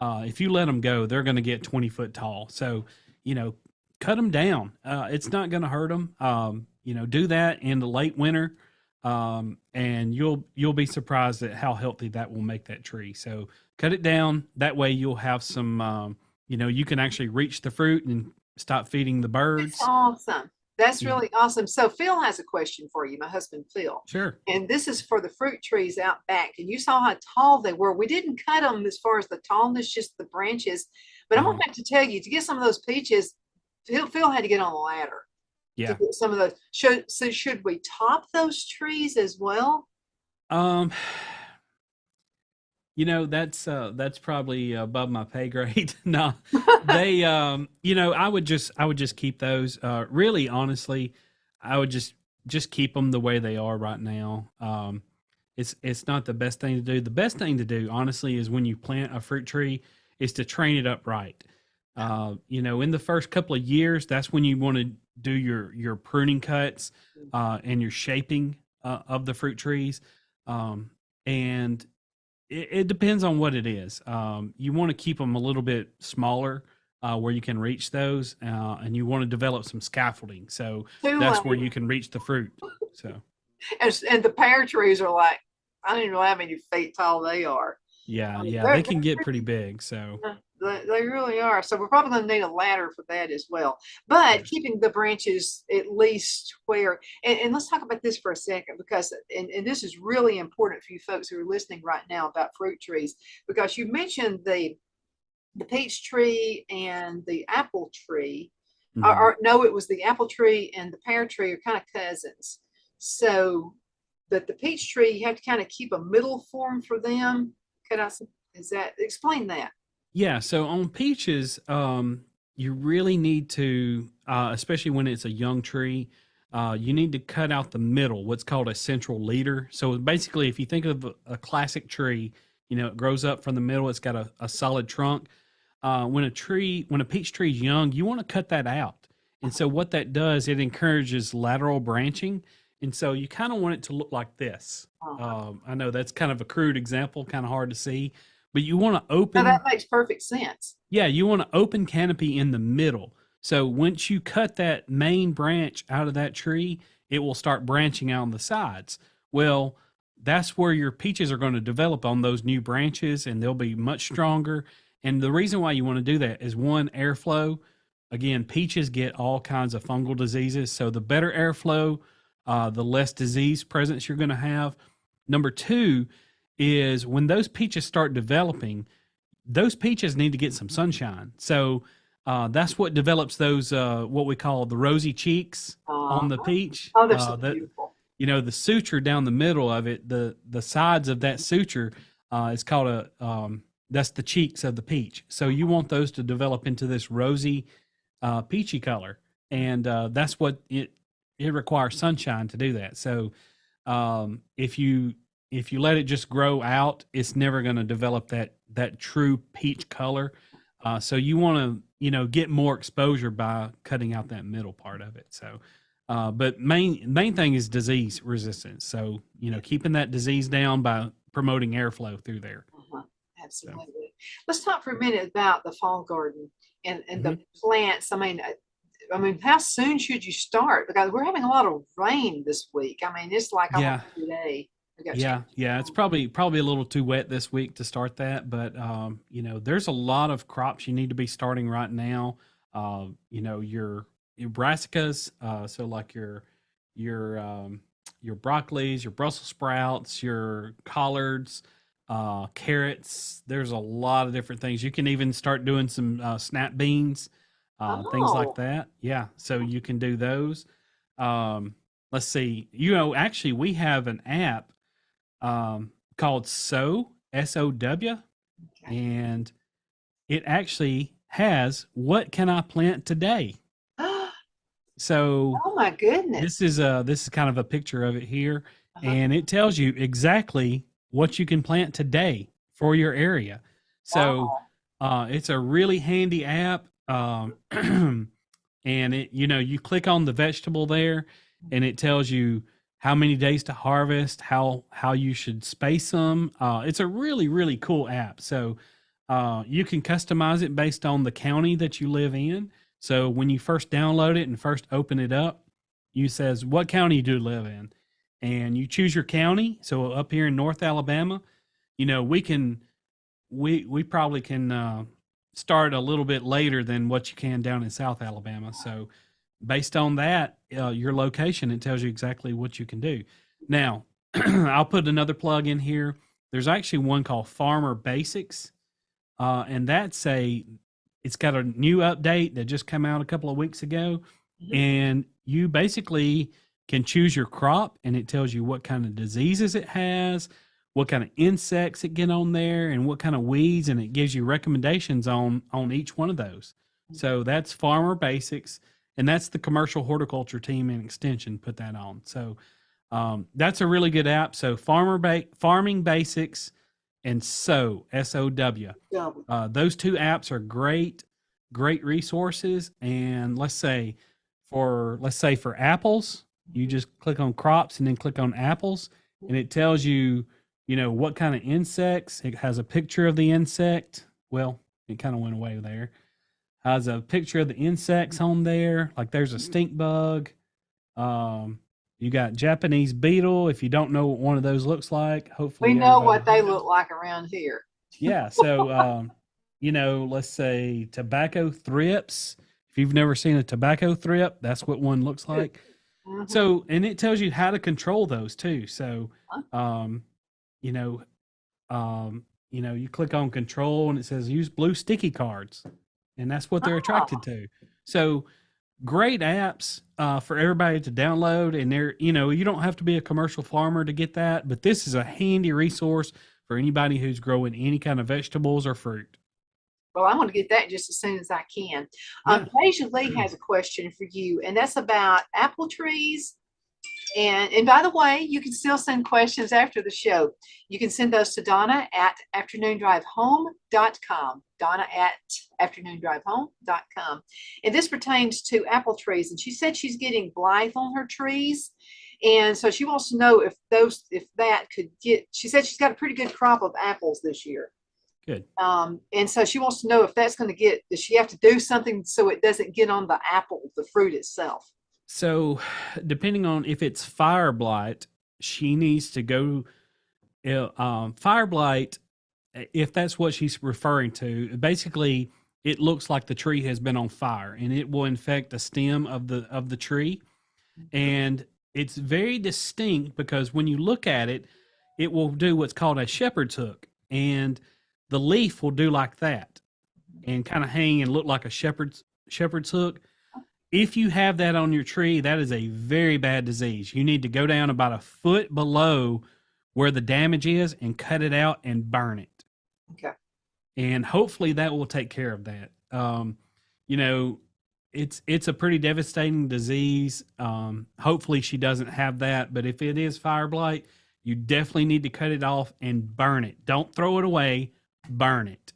if you let them go, they're going to get 20 foot tall. So, cut them down. It's not going to hurt them. Do that in the late winter, and you'll be surprised at how healthy that will make that tree. So cut it down. That way you'll have some, you can actually reach the fruit and stop feeding the birds. That's awesome. That's really awesome. So Phil has a question for you, my husband Phil. Sure. And this is for the fruit trees out back. And you saw how tall they were. We didn't cut them as far as the tallness, just the branches. But I'm going to have to tell you, to get some of those peaches, Phil had to get on a ladder. Yeah. To get some of those. Should we top those trees as well? That's probably above my pay grade. No, they, I would just keep those. Really, honestly, I would just keep them the way they are right now. It's not the best thing to do. The best thing to do, honestly, is when you plant a fruit tree, is to train it up right. In the first couple of years, that's when you want to do your pruning cuts and your shaping of the fruit trees, and it depends on what it is. You want to keep them a little bit smaller where you can reach those, and you want to develop some scaffolding. So that's where you can reach the fruit. So, and the pear trees are like, I don't even know how many feet tall they are. Yeah, they can get pretty big. So they really are. So we're probably going to need a ladder for that as well. But keeping the branches at least where, and let's talk about this for a second, because, and this is really important for you folks who are listening right now about fruit trees, because you mentioned the peach tree and the apple tree, or no, it was the apple tree and the pear tree are kind of cousins. So, but the peach tree, you have to kind of keep a middle form for them. Explain that? Yeah, so on peaches, you really need to, especially when it's a young tree, you need to cut out the middle, what's called a central leader. So basically, if you think of a classic tree, it grows up from the middle, it's got a solid trunk. When a peach tree is young, you want to cut that out. And so what that does, it encourages lateral branching. And so you kind of want it to look like this. I know that's kind of a crude example, kind of hard to see, but you want to open. Now that makes perfect sense. Yeah, you want to open canopy in the middle. So once you cut that main branch out of that tree, it will start branching out on the sides. Well, that's where your peaches are going to develop on those new branches, and they'll be much stronger. And the reason why you want to do that is, one, airflow. Again, peaches get all kinds of fungal diseases. So the better airflow, the less disease presence you're going to have. Number two is, when those peaches start developing, those peaches need to get some sunshine. So that's what develops those, what we call the rosy cheeks on the peach. Oh, they're so beautiful. The suture down the middle of it, the sides of that suture is called that's the cheeks of the peach. So you want those to develop into this rosy, peachy color. And that's what it requires sunshine to do that. So if you let it just grow out, it's never going to develop that true peach color. So you want to get more exposure by cutting out that middle part of it. So but main thing is disease resistance. So keeping that disease down by promoting airflow through there. Absolutely. So. Let's talk for a minute about the fall garden and the plants. I mean, I mean, how soon should you start? Because we're having a lot of rain this week. I mean, it's like Yeah. almost every day. Yeah. It's probably a little too wet this week to start that, but there's a lot of crops you need to be starting right now. Your brassicas, so like your broccolis, your Brussels sprouts, your collards, carrots. There's a lot of different things. You can even start doing some snap beans, things like that. Yeah, so you can do those. Let's see. Actually, we have an app called SOW, and it actually has what can I plant today. So, oh my goodness, this is kind of a picture of it here, and it tells you exactly what you can plant today for your area. So, it's a really handy app, and you click on the vegetable there, and it tells you how many days to harvest, how you should space them. It's a really, really cool app. So you can customize it based on the county that you live in. So when you first download it and first open it up, you says, what county do you live in? And you choose your county. So up here in North Alabama, we probably can start a little bit later than what you can down in South Alabama. So based on that, your location, it tells you exactly what you can do. Now, I'll put another plug in here. There's actually one called Farmer Basics, and it's got a new update that just came out a couple of weeks ago, and you basically can choose your crop, and it tells you what kind of diseases it has, what kind of insects it get on there, and what kind of weeds, and it gives you recommendations on each one of those. So that's Farmer Basics, and that's the commercial horticulture team in Extension put that on. So that's a really good app. So Farming Basics and SOW. Those two apps are great resources. And let's say for apples, you just click on crops and then click on apples, and it tells you, what kind of insects. It has a picture of the insect. Well, it kind of went away there. Has a picture of the insects on there. Like there's a stink bug. You got Japanese beetle. If you don't know what one of those looks like, hopefully we know what they look like around here. Yeah. So, let's say tobacco thrips. If you've never seen a tobacco thrip, that's what one looks like. So, and it tells you how to control those too. So, you click on control and it says use blue sticky cards, and that's what they're attracted to. So great apps for everybody to download, and you don't have to be a commercial farmer to get that, but this is a handy resource for anybody who's growing any kind of vegetables or fruit. Well, I'm going to get that just as soon as I can. Deja Lee has a question for you, and that's about apple trees. And by the way, you can still send questions after the show. You can send those to Donna at afternoondrivehome.com. Donna at afternoondrivehome.com. And this pertains to apple trees. And she said she's getting blight on her trees. And so she wants to know she said she's got a pretty good crop of apples this year. Good. And so she wants to know if that's going to does she have to do something so it doesn't get on the apple, the fruit itself? So, depending on if it's fire blight, she needs to go. Fire blight, if that's what she's referring to, basically it looks like the tree has been on fire, and it will infect the stem of the tree, and it's very distinct because when you look at it, it will do what's called a shepherd's hook, and the leaf will do like that, and kind of hang and look like a shepherd's hook. If you have that on your tree, that is a very bad disease. You need to go down about a foot below where the damage is and cut it out and burn it. Okay. And hopefully that will take care of that. It's a pretty devastating disease. Hopefully she doesn't have that, but if it is fire blight, you definitely need to cut it off and burn it. Don't throw it away, burn it.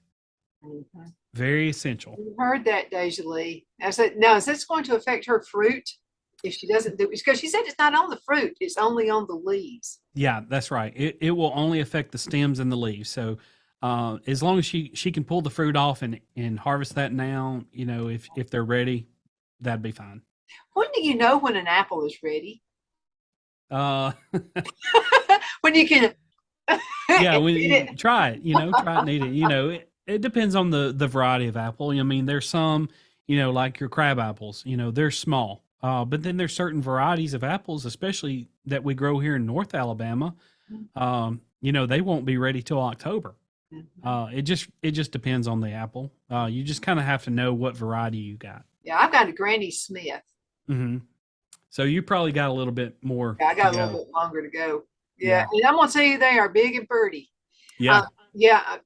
Mm-hmm. Very essential. You heard that, Deja Lee. I said, now, is this going to affect her fruit if she doesn't do it? Because she said it's not on the fruit, it's only on the leaves. Yeah, that's right. It will only affect the stems and the leaves. So as long as she can pull the fruit off and harvest that now, if they're ready, that'd be fine. When do you know when an apple is ready? Uh, When you can. yeah, when you try it, try it and eat it. It depends on the variety of apple. I mean, there's some, like your crab apples, they're small. But then there's certain varieties of apples, especially that we grow here in North Alabama. They won't be ready till October. It just depends on the apple. You just kind of have to know what variety you got. Yeah, I've got a Granny Smith. Mm-hmm. So you probably got a little bit more. Yeah, I got a little bit longer to go. Yeah. And I'm gonna tell you, they are big and pretty. Yeah.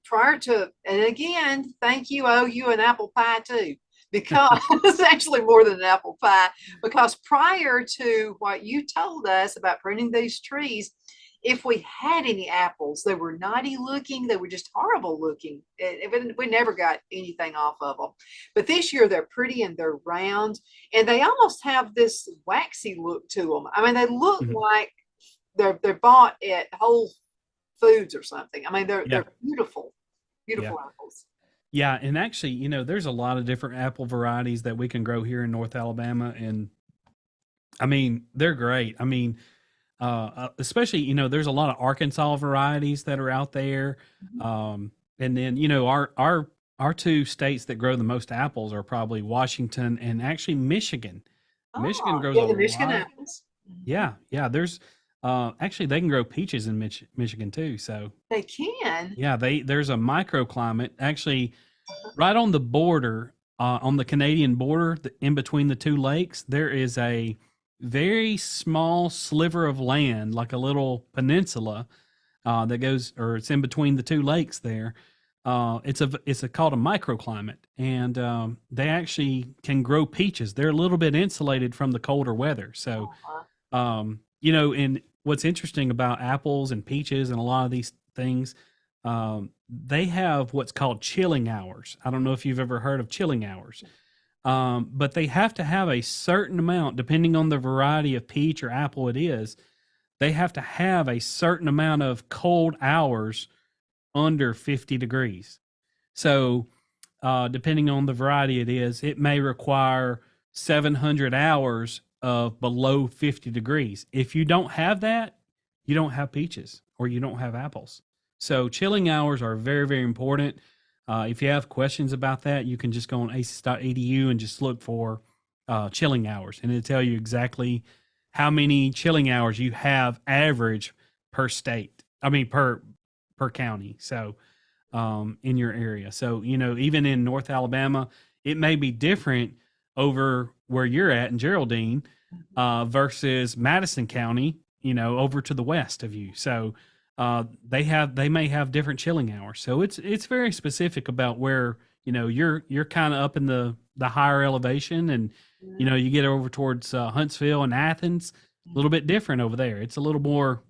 Prior to, and again, thank you, owe you an apple pie too, because it's actually more than an apple pie. Because prior to what you told us about pruning these trees, if we had any apples, they were naughty looking. They were just horrible looking. We never got anything off of them. But this year they're pretty and they're round, and they almost have this waxy look to them. I mean, they look like they're bought at Whole Foods or something. I mean, they're beautiful apples. Yeah, and actually, there's a lot of different apple varieties that we can grow here in North Alabama, and I mean, they're great. I mean, especially, there's a lot of Arkansas varieties that are out there. And then, our two states that grow the most apples are probably Washington and actually Michigan. Michigan grows the Michigan apples. Yeah. There's actually they can grow peaches in Michigan too. So they can. Yeah, there's a microclimate actually right on the border, on the Canadian border, in between the two lakes. There is a very small sliver of land, like a little peninsula, that goes, or it's in between the two lakes there. It's called a microclimate, and they actually can grow peaches. They're a little bit insulated from the colder weather. So, and what's interesting about apples and peaches and a lot of these things, they have what's called chilling hours. I don't know if you've ever heard of chilling hours. But they have to have a certain amount, depending on the variety of peach or apple it is, they have to have a certain amount of cold hours under 50 degrees. So, depending on the variety it is, it may require 700 hours of below 50 degrees. If you don't have that, you don't have peaches or you don't have apples. So chilling hours are very, very important. If you have questions about that, you can just go on aces.edu and just look for chilling hours, and it'll tell you exactly how many chilling hours you have average per state. I mean, per county. So in your area. So, even in North Alabama, it may be different over where you're at in Geraldine versus Madison County, over to the west of you. So they may have different chilling hours. So it's very specific about where, you're kind of up in the higher elevation, and, you get over towards Huntsville and Athens, a little bit different over there. It's a little more,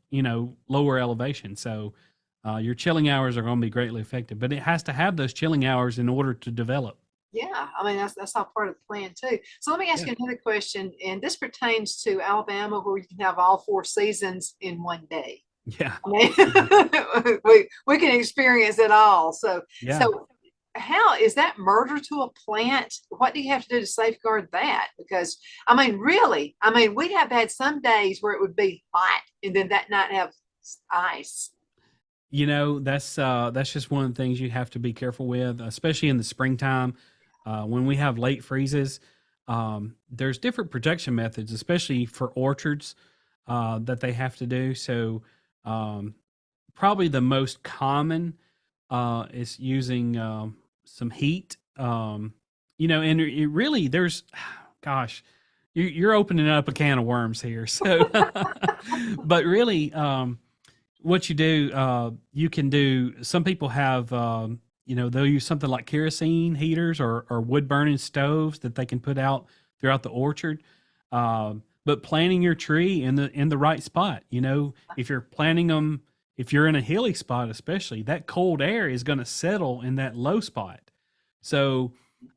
lower elevation. So your chilling hours are going to be greatly affected, but it has to have those chilling hours in order to develop. Yeah, I mean, that's all part of the plan too. So let me ask you another question, and this pertains to Alabama, where you can have all 4 seasons in one day. Yeah. I mean, we can experience it all. So how is that murder to a plant? What do you have to do to safeguard that? Because really, we have had some days where it would be hot and then that night have ice. That's just one of the things you have to be careful with, especially in the springtime. When we have late freezes, there's different protection methods, especially for orchards, that they have to do. So probably the most common is using some heat, and it really, there's, gosh, you're opening up a can of worms here. So, but really, what you do, you can do, some people have, they'll use something like kerosene heaters or wood burning stoves that they can put out throughout the orchard. But planting your tree in the right spot, if you're planting them, if you're in a hilly spot, especially, that cold air is going to settle in that low spot. So,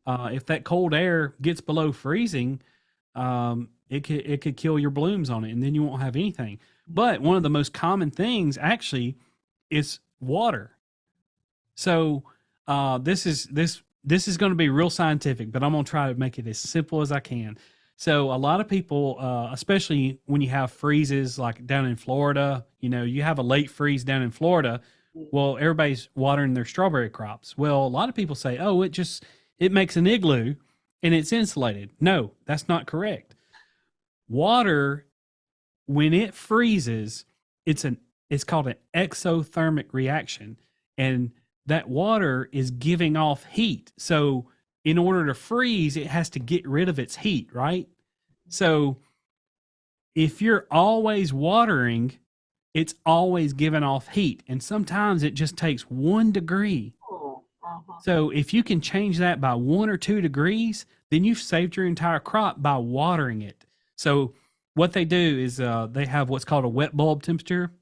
if that cold air gets below freezing, it could kill your blooms on it, and then you won't have anything. But one of the most common things actually is water. So this this is going to be real scientific, but I'm going to try to make it as simple as I can. So a lot of people, especially when you have freezes like down in Florida, you have a late freeze down in Florida. Well, everybody's watering their strawberry crops. Well, a lot of people say, oh, it makes an igloo and it's insulated. No, that's not correct. Water, when it freezes, it's called an exothermic reaction, and that water is giving off heat. So in order to freeze, it has to get rid of its heat, right? So if you're always watering, it's always giving off heat, and sometimes it just takes 1 degree. So if you can change that by 1 or 2 degrees, then you've saved your entire crop by watering it. So what they do is they have what's called a wet bulb temperature,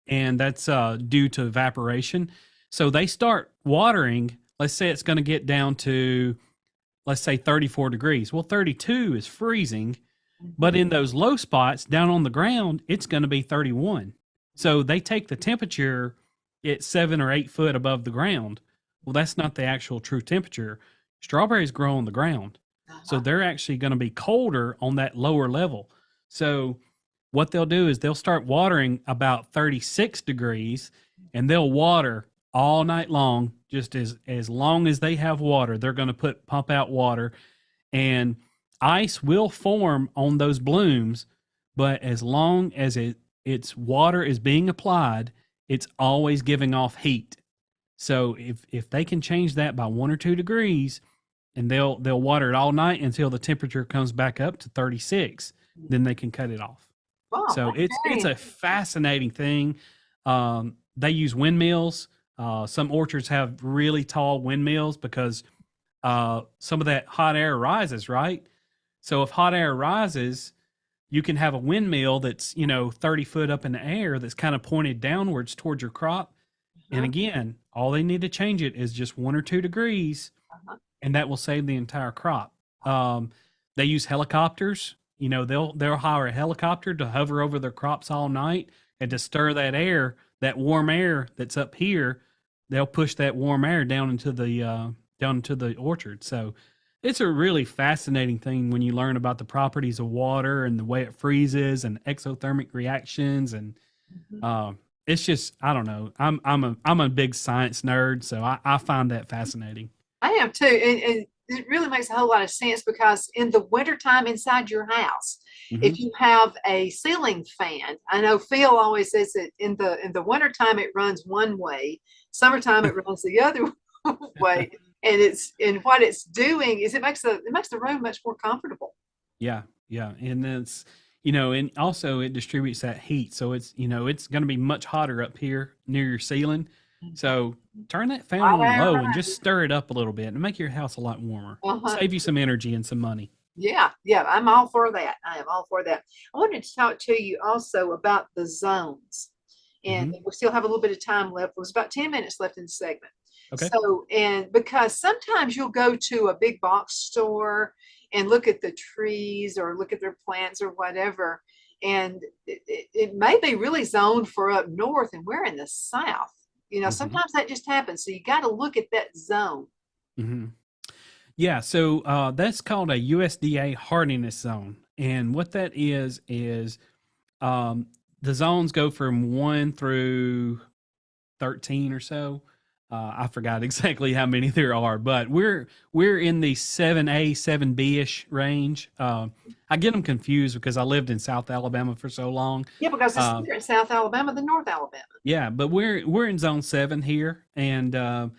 and that's due to evaporation. So they start watering. Let's say it's going to get down to, let's say 34 degrees. Well, 32 is freezing, but in those low spots down on the ground, it's going to be 31. So they take the temperature at 7 or 8 foot above the ground. Well, that's not the actual true temperature. Strawberries grow on the ground. So they're actually going to be colder on that lower level. So what they'll do is they'll start watering about 36 degrees, and they'll water all night long. Just as long as they have water, they're going to pump out water, and ice will form on those blooms. But as long as its water is being applied, it's always giving off heat. So if they can change that by 1 or 2 degrees, and they'll water it all night until the temperature comes back up to 36, then they can cut it off. Wow, So it's a fascinating thing. They use windmills. Some orchards have really tall windmills because some of that hot air rises, right? So if hot air rises, you can have a windmill that's 30 foot up in the air that's kind of pointed downwards towards your crop. And again, all they need to change it is just 1 or 2 degrees, and that will save the entire crop. They use helicopters. They'll hire a helicopter to hover over their crops all night and to stir that air, that warm air that's up here. They'll push that warm air down into the orchard. So it's a really fascinating thing when you learn about the properties of water and the way it freezes and exothermic reactions. And it's just, I don't know. I'm a big science nerd, so I find that fascinating. I am too. And it really makes a whole lot of sense, because in the wintertime inside your house, if you have a ceiling fan, I know Phil always says that in the wintertime it runs one way, summertime it runs the other way. And what it's doing is it makes the room much more comfortable. Yeah. And it's, and also it distributes that heat. So it's, it's going to be much hotter up here near your ceiling. So turn that fan on low and just stir it up a little bit and make your house a lot warmer. Save you some energy and some money. Yeah, I'm all for that. I am all for that. I wanted to talk to you also about the zones. And we still have a little bit of time left. There's about 10 minutes left in the segment. Okay. So, and because sometimes you'll go to a big box store and look at the trees or look at their plants or whatever, and it may be really zoned for up north, and we're in the south. Sometimes that just happens. So you got to look at that zone. Yeah. So that's called a USDA hardiness zone. And what that is the zones go from 1 through 13 or so. I forgot exactly how many there are, but we're in the 7A, 7B-ish range. I get them confused because I lived in South Alabama for so long. Yeah, because it's here in South Alabama than North Alabama. Yeah, but we're in zone 7 here, and I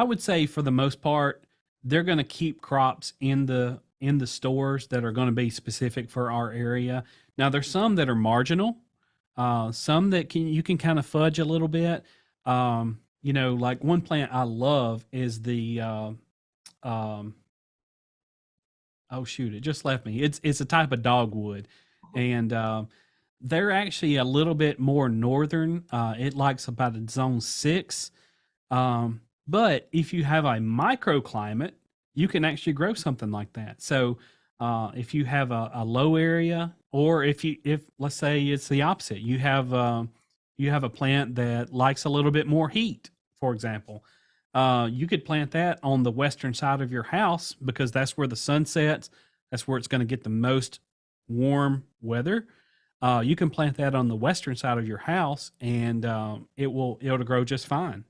would say for the most part they're going to keep crops in the stores that are going to be specific for our area. Now there's some that are marginal, some that you can kind of fudge a little bit. Like one plant I love is the oh shoot, it just left me. It's a type of dogwood, and they're actually a little bit more northern. It likes about a zone 6. But if you have a microclimate, you can actually grow something like that. So if you have a low area, or if let's say it's the opposite, you have a plant that likes a little bit more heat, for example, You could plant that on the western side of your house because that's where the sun sets. That's where it's going to get the most warm weather. You can plant that on the western side of your house, and it'll grow just fine.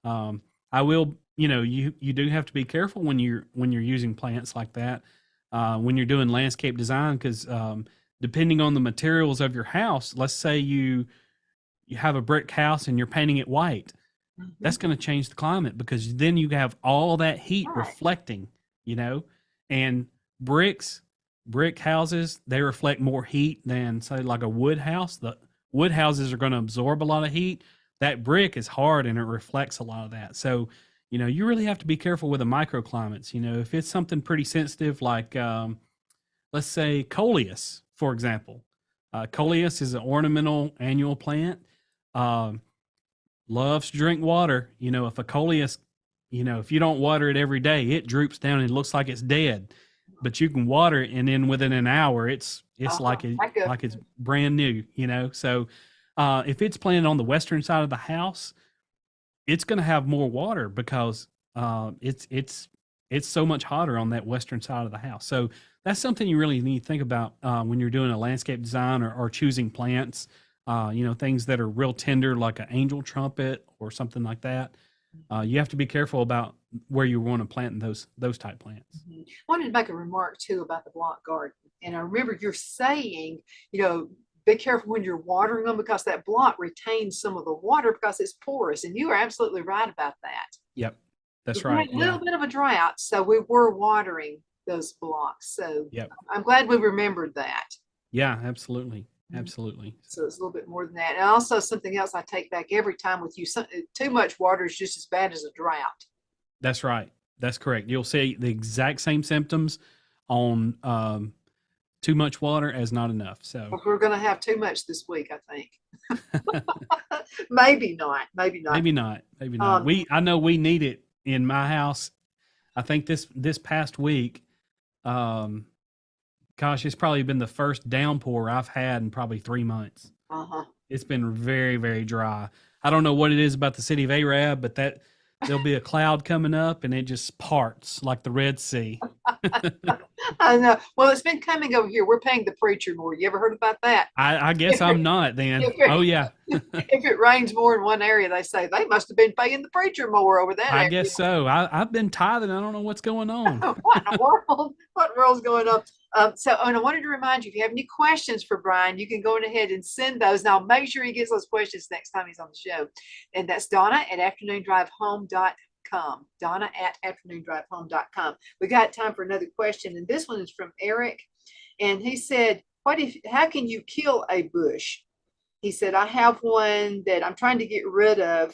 I will, you do have to be careful when you're using plants like that when you're doing landscape design because depending on the materials of your house, let's say you have a brick house and you're painting it white. That's going to change the climate because then you have all that heat reflecting, and brick houses, they reflect more heat than say like a wood house. The wood houses are going to absorb a lot of heat. That brick is hard and it reflects a lot of that. So, you really have to be careful with the microclimates. If it's something pretty sensitive like, let's say Coleus, for example. Coleus is an ornamental annual plant. Loves to drink water. If a Coleus, if you don't water it every day, it droops down and it looks like it's dead. But you can water it, and then within an hour, it's like it's brand new. So if it's planted on the western side of the house, it's going to have more water because it's so much hotter on that western side of the house. So that's something you really need to think about when you're doing a landscape design or choosing plants. Things that are real tender, like an angel trumpet or something like that. You have to be careful about where you want to plant those type plants. I wanted to make a remark too about the block garden. And I remember you're saying, be careful when you're watering them because that block retains some of the water because it's porous. And you are absolutely right about that. Yep, that's right. We had a little bit of a drought, so we were watering those blocks. So I'm glad we remembered that. Yeah, absolutely. Absolutely. So it's a little bit more than that. And also something else I take back every time with you, too much water is just as bad as a drought. That's right. That's correct. You'll see the exact same symptoms on too much water as not enough. So we're going to have too much this week, I think. Maybe not. I know we need it in my house. I think this past week, gosh, it's probably been the first downpour I've had in probably 3 months. It's been very, very dry. I don't know what it is about the city of Arab, but there'll be a cloud coming up and it just parts like the Red Sea. I know. Well, it's been coming over here. We're paying the preacher more. You ever heard about that? I guess I'm not then. Oh, yeah. If it rains more in one area, they say they must have been paying the preacher more over that area. I guess so. I've been tithing. I don't know what's going on. What in the world? What in the world's going on? And I wanted to remind you, if you have any questions for Brian, you can go ahead and send those. And I'll make sure he gets those questions next time he's on the show. And that's Donna at afternoondrivehome.com. Donna at afternoondrivehome.com. We got time for another question. And this one is from Eric. And he said, how can you kill a bush? He said, I have one that I'm trying to get rid of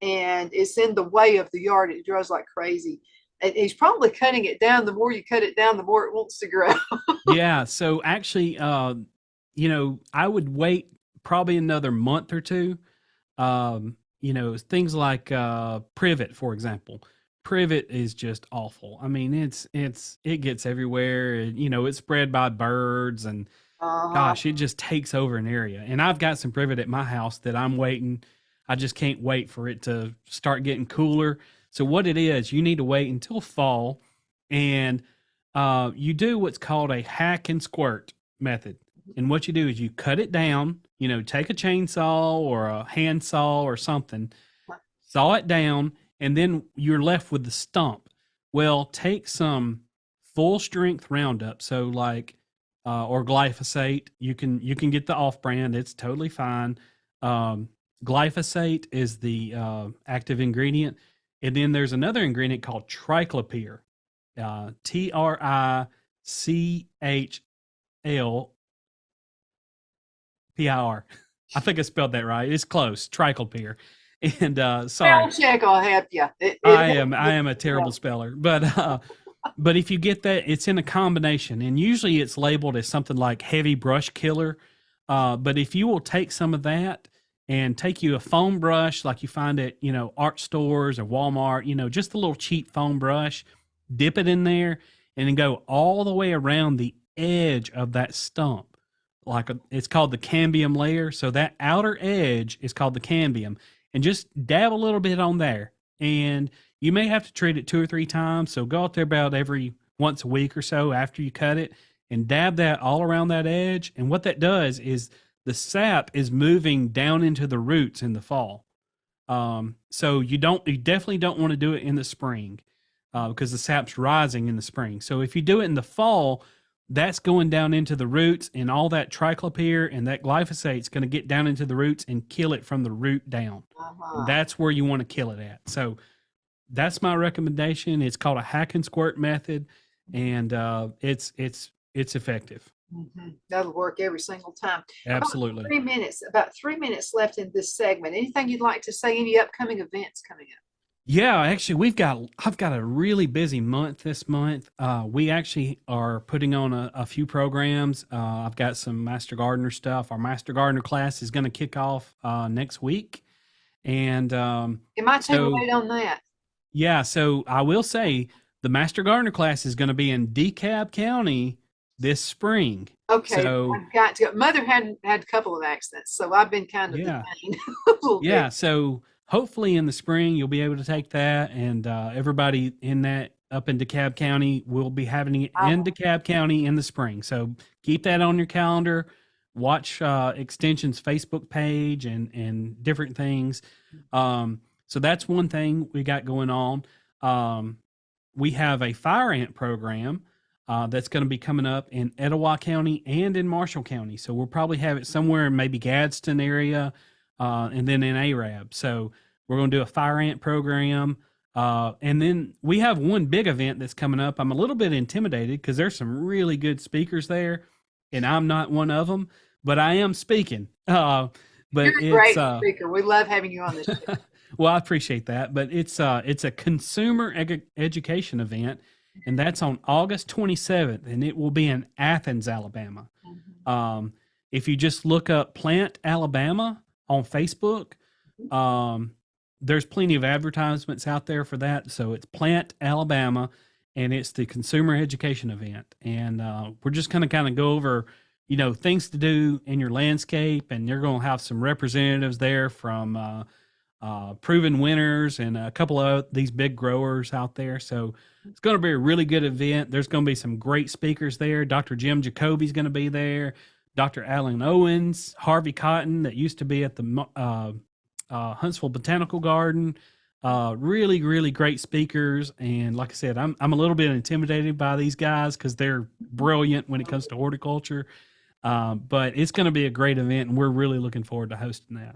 and it's in the way of the yard. It grows like crazy. And he's probably cutting it down. The more you cut it down, the more it wants to grow. Yeah. So actually, I would wait probably another month or two. Things like Privet, for example. Privet is just awful. I mean, it gets everywhere. It's spread by birds and gosh, it just takes over an area. And I've got some Privet at my house that I'm waiting. I just can't wait for it to start getting cooler. So what it is, you need to wait until fall, and you do what's called a hack and squirt method. And what you do is you cut it down, take a chainsaw or a hand saw or something, saw it down, and then you're left with the stump. Well, take some full strength Roundup, so like or glyphosate. You can get the off brand; it's totally fine. Glyphosate is the active ingredient. And then there's another ingredient called triclopyr, TRICHLPIR. I think I spelled that right. It's close, triclopyr. And sorry, check, I'll help you. I am a terrible speller, but if you get that, it's in a combination, and usually it's labeled as something like heavy brush killer. But if you will take some of that and take you a foam brush like you find at, art stores or Walmart, just a little cheap foam brush, dip it in there and then go all the way around the edge of that stump. It's called the cambium layer. So that outer edge is called the cambium, and just dab a little bit on there and you may have to treat it 2 or 3 times. So go out there about every once a week or so after you cut it and dab that all around that edge. And what that does is the sap is moving down into the roots in the fall. So you definitely don't want to do it in the spring because the sap's rising in the spring. So if you do it in the fall, that's going down into the roots, and all that triclopyr and that glyphosate is going to get down into the roots and kill it from the root down. And that's where you want to kill it at. So that's my recommendation. It's called a hack and squirt method, and it's effective. That'll work every single time. Absolutely. About 3 minutes left in this segment. Anything you'd like to say? Any upcoming events coming up? Yeah, actually, I've got a really busy month this month. We actually are putting on a few programs. I've got some Master Gardener stuff. Our Master Gardener class is going to kick off next week. And it might take late on that. Yeah, so I will say the Master Gardener class is going to be in DeKalb County this spring. Okay, so I've got to go. Mother had a couple of accidents, so I've been kind of detained a little bit. So hopefully in the spring you'll be able to take that, and everybody in that up in DeKalb County will be having it in DeKalb County in the spring. So keep that on your calendar. Watch Extension's Facebook page and different things. So that's one thing we got going on. We have a fire ant program that's going to be coming up in Etowah County and in Marshall County. So we'll probably have it somewhere in maybe Gadsden area and then in Arab. So we're going to do a fire ant program. And then we have one big event that's coming up. I'm a little bit intimidated because there's some really good speakers there, and I'm not one of them, but I am speaking. But you're a great speaker. We love having you on the show. Well, I appreciate that, but it's a consumer education event, and that's on August 27th, and it will be in Athens, Alabama. If you just look up Plant Alabama on Facebook, there's plenty of advertisements out there for that. So it's Plant Alabama, and it's the consumer education event, and we're just going to kind of go over, things to do in your landscape, and you're going to have some representatives there from proven winners and a couple of these big growers out there. So it's going to be a really good event. There's going to be some great speakers there. Dr. Jim Jacoby's going to be there. Dr. Alan Owens, Harvey Cotton, that used to be at the Huntsville Botanical Garden. Really, really great speakers. And like I said, I'm a little bit intimidated by these guys because they're brilliant when it comes to horticulture. But it's going to be a great event, and we're really looking forward to hosting that.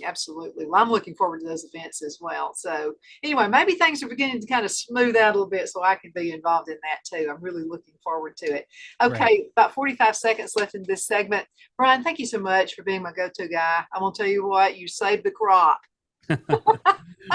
Absolutely. Well, I'm looking forward to those events as well. So anyway, maybe things are beginning to kind of smooth out a little bit so I can be involved in that too. I'm really looking forward to it. Okay, right. About 45 seconds left in this segment. Brian, thank you so much for being my go-to guy. I'm going to tell you what, you saved the crop.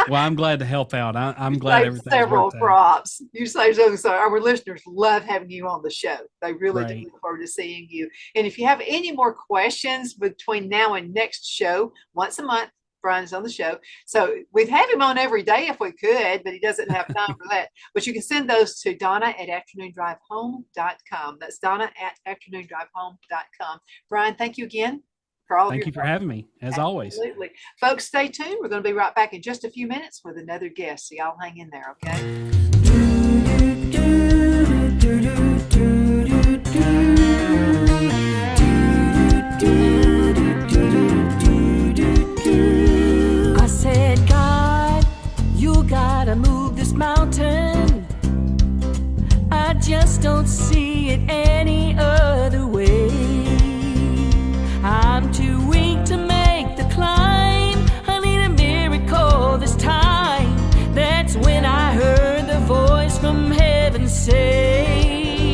Well, I'm glad to help out. I'm glad everything's several crops. You saved something. So our listeners love having you on the show. They really do look forward to seeing you. And if you have any more questions between now and next show, once a month, Brian's on the show. So we'd have him on every day if we could, but he doesn't have time for that. But you can send those to Donna@afternoondrivehome.com. That's Donna@afternoondrivehome.com. Brian, thank you again. Thank you for having me, as always. Absolutely. Folks, stay tuned. We're going to be right back in just a few minutes with another guest. So y'all hang in there, okay?